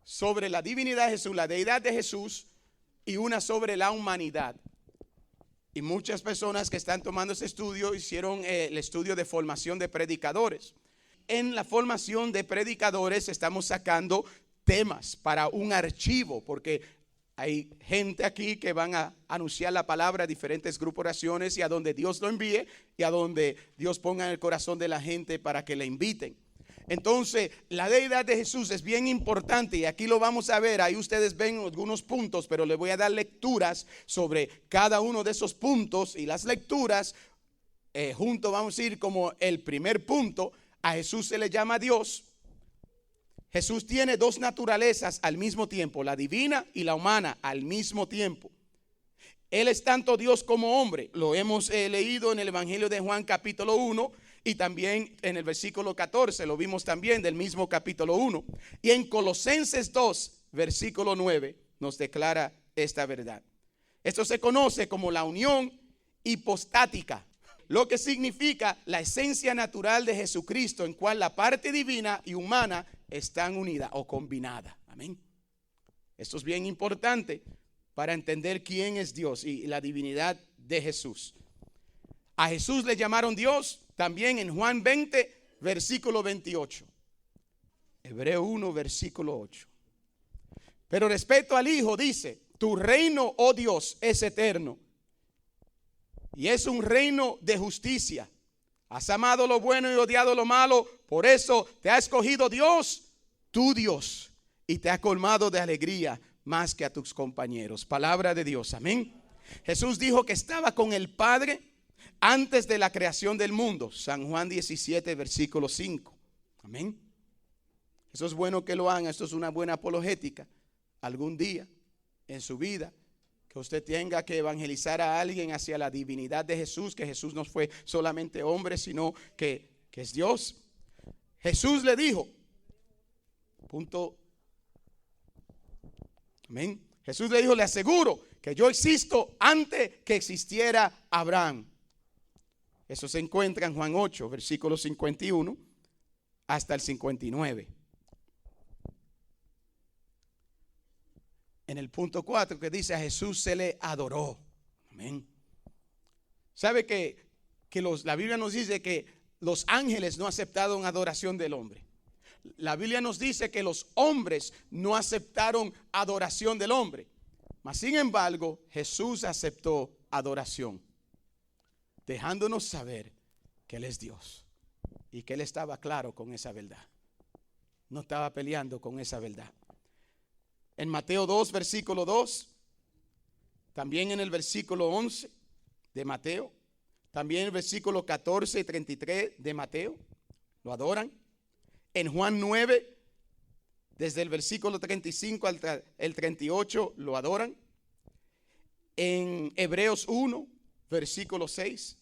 sobre la divinidad de Jesús, la deidad de Jesús, y una sobre la humanidad. Y muchas personas que están tomando ese estudio hicieron el estudio de formación de predicadores. En la formación de predicadores estamos sacando temas para un archivo, porque hay gente aquí que van a anunciar la palabra a diferentes grupos de oraciones y a donde Dios lo envíe y a donde Dios ponga en el corazón de la gente para que le inviten. Entonces, la deidad de Jesús es bien importante y aquí lo vamos a ver. Ahí ustedes ven algunos puntos, pero les voy a dar lecturas sobre cada uno de esos puntos, y las lecturas juntos vamos a ir como el primer punto. A Jesús se le llama Dios. Jesús tiene dos naturalezas al mismo tiempo, la divina y la humana al mismo tiempo. Él es tanto Dios como hombre. Lo hemos leído en el Evangelio de Juan capítulo 1 y también en el versículo 14, lo vimos también del mismo capítulo 1. Y en Colosenses 2, versículo 9, nos declara esta verdad. Esto se conoce como la unión hipostática, lo que significa la esencia natural de Jesucristo, en cual la parte divina y humana están unidas o combinadas. Amén. Esto es bien importante para entender quién es Dios y la divinidad de Jesús. A Jesús le llamaron Dios también en Juan 20, versículo 28. Hebreo 1, versículo 8. Pero respecto al Hijo dice: tu reino, oh Dios, es eterno y es un reino de justicia. Has amado lo bueno y odiado lo malo. Por eso te ha escogido Dios, tu Dios, y te ha colmado de alegría más que a tus compañeros. Palabra de Dios, amén. Jesús dijo que estaba con el Padre antes de la creación del mundo. San Juan 17, versículo 5. Amén. Eso es bueno que lo hagan. Esto es una buena apologética. Algún día en su vida que usted tenga que evangelizar a alguien hacia la divinidad de Jesús, que Jesús no fue solamente hombre, sino que es Dios. Jesús le dijo, punto, amén. Jesús le dijo: le aseguro que yo existo antes que existiera Abraham. Eso se encuentra en Juan 8, versículo 51 hasta el 59. En el punto 4 que dice: a Jesús se le adoró. Amén. ¿Sabe que la Biblia nos dice que los ángeles no aceptaron adoración del hombre? La Biblia nos dice que los hombres no aceptaron adoración del hombre. Mas sin embargo, Jesús aceptó adoración, dejándonos saber que Él es Dios y que Él estaba claro con esa verdad. No estaba peleando con esa verdad. En Mateo 2, versículo 2, también en el versículo 11 de Mateo, también en el versículo 14 y 33 de Mateo, lo adoran. En Juan 9, desde el versículo 35 al el 38, lo adoran. En Hebreos 1, versículo 6.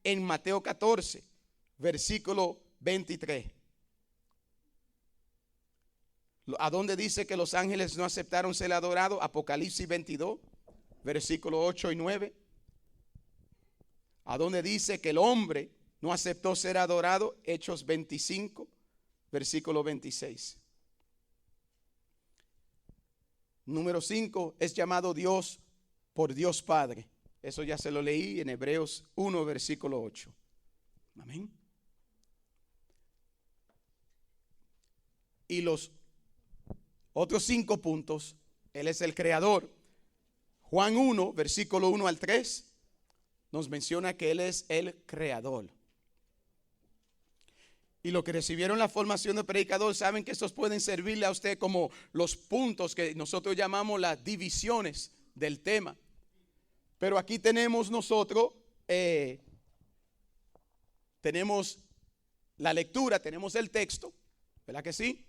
En Mateo 14, versículo 23. ¿A dónde dice que los ángeles no aceptaron ser adorados? Apocalipsis 22, versículo 8 y 9. ¿A dónde dice que el hombre no aceptó ser adorado? Hechos 25, versículo 26. Número 5, es llamado Dios por Dios Padre. Eso ya se lo leí en Hebreos 1, versículo 8. Amén. Y los otros 5 puntos: Él es el creador. Juan 1, versículo 1 al 3, nos menciona que Él es el creador. Y los que recibieron la formación de predicador saben que estos pueden servirle a usted como los puntos que nosotros llamamos las divisiones del tema. Pero aquí tenemos nosotros, tenemos la lectura, tenemos el texto, ¿verdad que sí?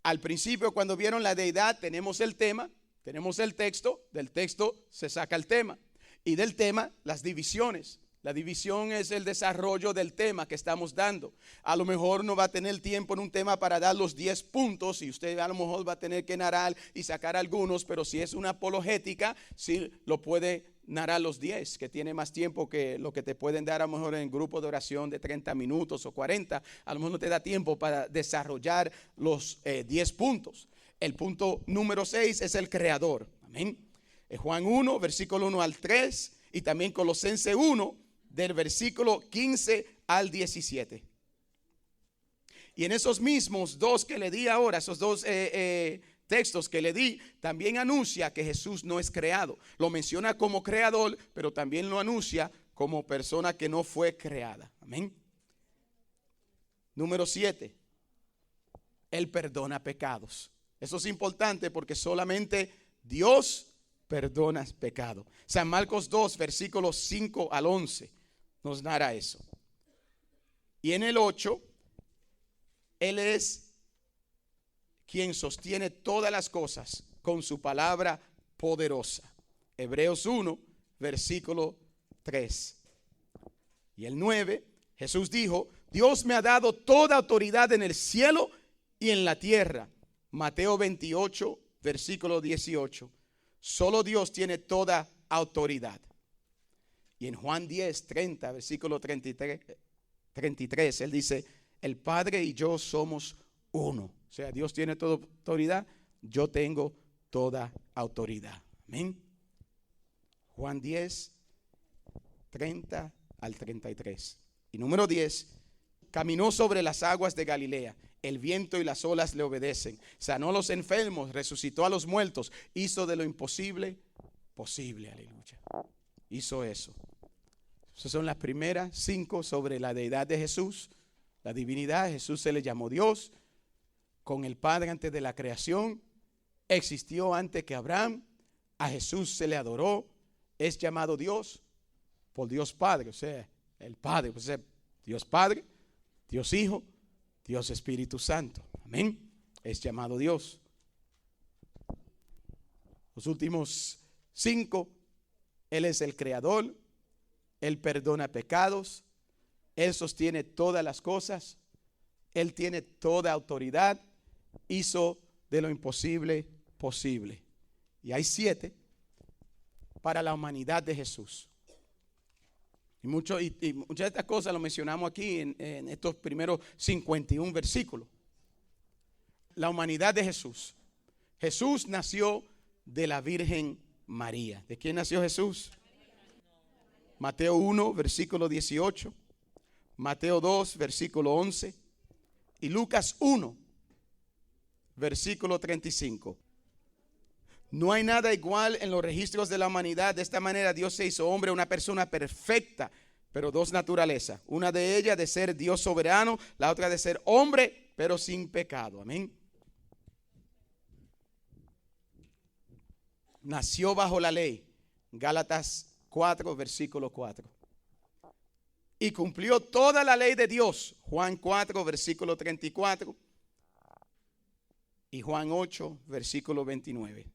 Al principio, cuando vieron la deidad, tenemos el tema, tenemos el texto, del texto se saca el tema, y del tema las divisiones. La división es el desarrollo del tema que estamos dando. A lo mejor no va a tener tiempo en un tema para dar los 10 puntos y usted a lo mejor va a tener que narrar y sacar algunos, pero si es una apologética, sí lo puede dará los 10, que tiene más tiempo que lo que te pueden dar a lo mejor en grupo de oración de 30 minutos o 40. A lo mejor no te da tiempo para desarrollar los 10 puntos. El punto número 6 es el creador. Amén. Juan 1, versículo 1 al 3 y también Colosenses 1, del versículo 15 al 17. Y en esos mismos dos que le di ahora, esos dos textos que le di, también anuncia que Jesús no es creado. Lo menciona como creador, pero también lo anuncia como persona que no fue creada. Amén. Número 7. Él perdona pecados. Eso es importante porque solamente Dios perdona pecados. San Marcos 2, versículos 5 al 11 nos narra eso. Y en el 8, Él es quien sostiene todas las cosas con su palabra poderosa. Hebreos 1, versículo 3. Y el 9, Jesús dijo: Dios me ha dado toda autoridad en el cielo y en la tierra. Mateo 28, versículo 18. Solo Dios tiene toda autoridad. Y en Juan 10, 30, versículo 33, Él dice: el Padre y yo somos uno. O sea, Dios tiene toda autoridad, yo tengo toda autoridad. Amén. Juan 10, 30 al 33. Y número 10, caminó sobre las aguas de Galilea. El viento y las olas le obedecen. Sanó a los enfermos, resucitó a los muertos. Hizo de lo imposible posible. Aleluya. Hizo eso. Esas son las primeras 5 sobre la deidad de Jesús. La divinidad. Jesús se le llamó Dios. Con el Padre antes de la creación. Existió antes que Abraham. A Jesús se le adoró. Es llamado Dios por Dios Padre. O sea, el Padre. O sea, Dios Padre, Dios Hijo, Dios Espíritu Santo. Amén. Es llamado Dios. Los últimos 5. Él es el creador. Él perdona pecados. Él sostiene todas las cosas. Él tiene toda autoridad. Hizo de lo imposible posible. Y hay 7 para la humanidad de Jesús. Y muchas de estas cosas lo mencionamos aquí en estos primeros 51 versículos. La humanidad de Jesús. Jesús nació de la Virgen María. ¿De quién nació Jesús? Mateo 1, versículo 18. Mateo 2, versículo 11. Y Lucas 1, versículo 35. No hay nada igual en los registros de la humanidad. De esta manera Dios se hizo hombre, una persona perfecta, pero 2 naturalezas. Una de ellas de ser Dios soberano, la otra de ser hombre, pero sin pecado. Amén. Nació bajo la ley. Gálatas 4, versículo 4. Y cumplió toda la ley de Dios. Juan 4, versículo 34. Y Juan 8, versículo 29.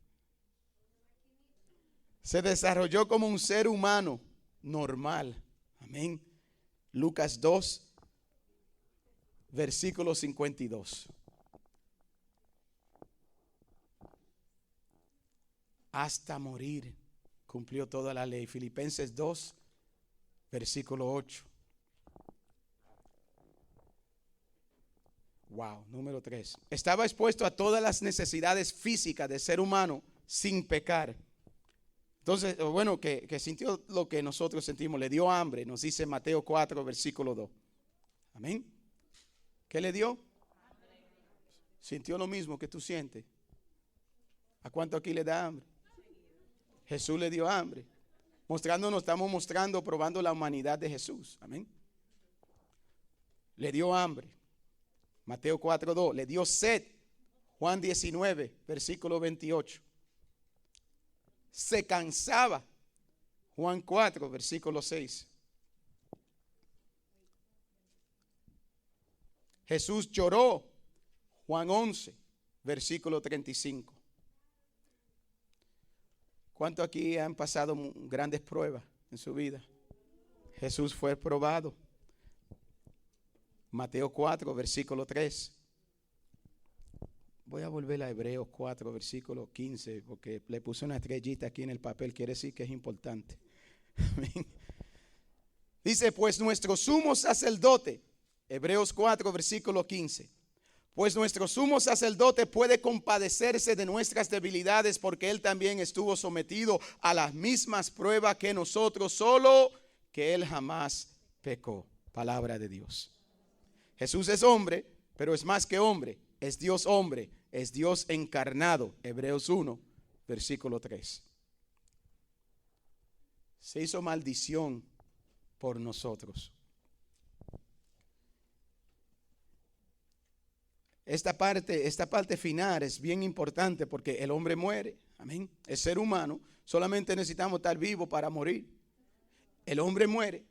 Se desarrolló como un ser humano normal. Amén. Lucas 2, versículo 52. Hasta morir cumplió toda la ley. Filipenses 2, versículo 8. Wow, número 3. Estaba expuesto a todas las necesidades físicas del ser humano sin pecar. Entonces, bueno, que sintió lo que nosotros sentimos. Le dio hambre, nos dice Mateo 4, versículo 2. Amén. ¿Qué le dio? Sintió lo mismo que tú sientes. ¿A cuánto aquí le da hambre? Jesús le dio hambre. Mostrándonos, estamos mostrando, probando la humanidad de Jesús. Amén. Le dio hambre. Mateo 4, 2. Le dio sed. Juan 19, versículo 28. Se cansaba. Juan 4, versículo 6. Jesús lloró. Juan 11, versículo 35. ¿Cuántos aquí han pasado grandes pruebas en su vida? Jesús fue probado. Mateo 4, versículo 3. Voy a volver a Hebreos 4, versículo 15, porque le puse una estrellita aquí en el papel, quiere decir que es importante. Amén. Dice, pues nuestro sumo sacerdote, Hebreos 4, versículo 15. Pues nuestro sumo sacerdote puede compadecerse de nuestras debilidades porque él también estuvo sometido a las mismas pruebas que nosotros, solo que él jamás pecó. Palabra de Dios. Jesús es hombre, pero es más que hombre. Es Dios hombre, es Dios encarnado. Hebreos 1, versículo 3. Se hizo maldición por nosotros. Esta parte final es bien importante porque el hombre muere. Amén. Es ser humano. Solamente necesitamos estar vivos para morir. El hombre muere.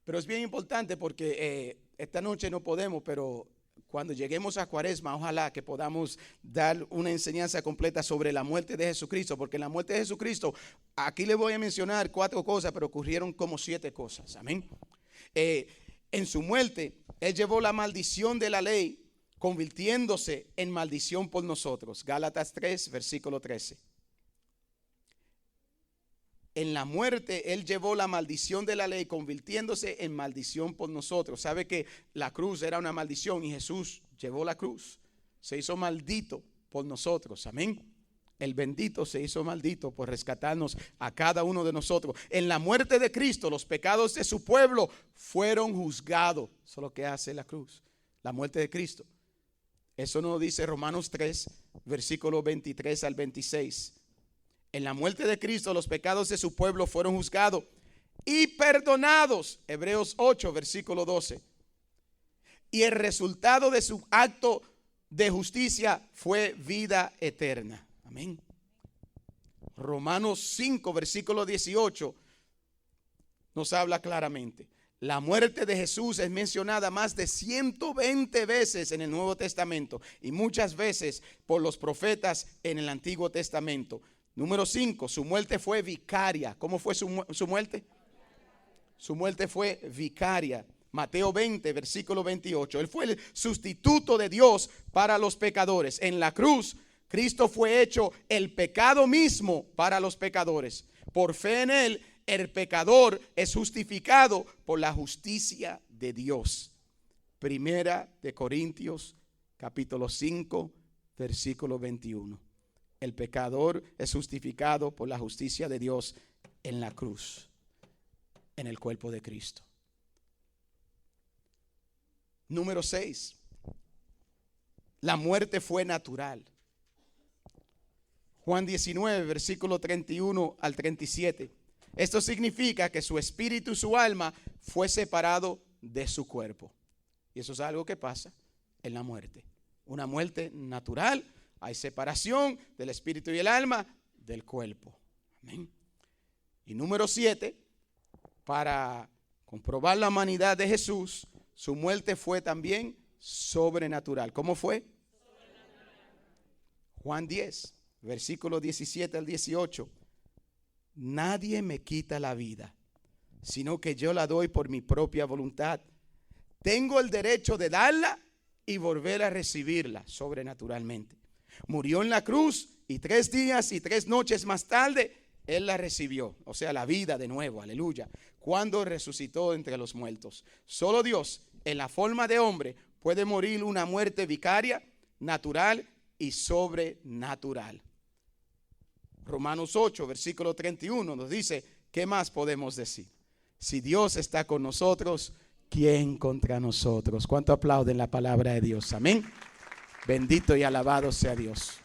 Pero es bien importante porque esta noche no podemos, pero cuando lleguemos a Cuaresma, ojalá que podamos dar una enseñanza completa sobre la muerte de Jesucristo, porque en la muerte de Jesucristo, aquí le voy a mencionar 4 cosas, pero ocurrieron como 7 cosas. Amén. En su muerte, él llevó la maldición de la ley, convirtiéndose en maldición por nosotros. Gálatas 3, versículo 13. En la muerte, él llevó la maldición de la ley, convirtiéndose en maldición por nosotros. Sabe que la cruz era una maldición y Jesús llevó la cruz. Se hizo maldito por nosotros. Amén. El bendito se hizo maldito por rescatarnos a cada uno de nosotros. En la muerte de Cristo, los pecados de su pueblo fueron juzgados. Eso es lo que hace la cruz, la muerte de Cristo. Eso nos dice Romanos 3, versículo 23 al 26. En la muerte de Cristo los pecados de su pueblo fueron juzgados y perdonados. Hebreos 8, versículo 12. Y el resultado de su acto de justicia fue vida eterna. Amén. Romanos 5, versículo 18 nos habla claramente. La muerte de Jesús es mencionada más de 120 veces en el Nuevo Testamento y muchas veces por los profetas en el Antiguo Testamento. Número 5, su muerte fue vicaria. ¿Cómo fue su muerte? Su muerte fue vicaria. Mateo 20, versículo 28. Él fue el sustituto de Dios para los pecadores. En la cruz, Cristo fue hecho el pecado mismo para los pecadores. Por fe en él, el pecador es justificado por la justicia de Dios. Primera de Corintios, capítulo 5, versículo 21. El pecador es justificado por la justicia de Dios en la cruz, en el cuerpo de Cristo. Número 6. La muerte fue natural. Juan 19, versículo 31 al 37. Esto significa que su espíritu y su alma fue separado de su cuerpo. Y eso es algo que pasa en la muerte. Una muerte natural. Hay separación del espíritu y el alma del cuerpo. Amén. Y número 7, para comprobar la humanidad de Jesús, su muerte fue también sobrenatural. ¿Cómo fue? Juan 10, versículo 17 al 18. Nadie me quita la vida, sino que yo la doy por mi propia voluntad. Tengo el derecho de darla y volver a recibirla sobrenaturalmente. Murió en la cruz y 3 días y 3 noches más tarde, él la recibió. O sea, la vida de nuevo, aleluya. Cuando resucitó entre los muertos. Solo Dios, en la forma de hombre, puede morir una muerte vicaria, natural y sobrenatural. Romanos 8, versículo 31 nos dice, ¿qué más podemos decir? Si Dios está con nosotros, ¿quién contra nosotros? ¿Cuánto aplauden la palabra de Dios? Amén. Bendito y alabado sea Dios.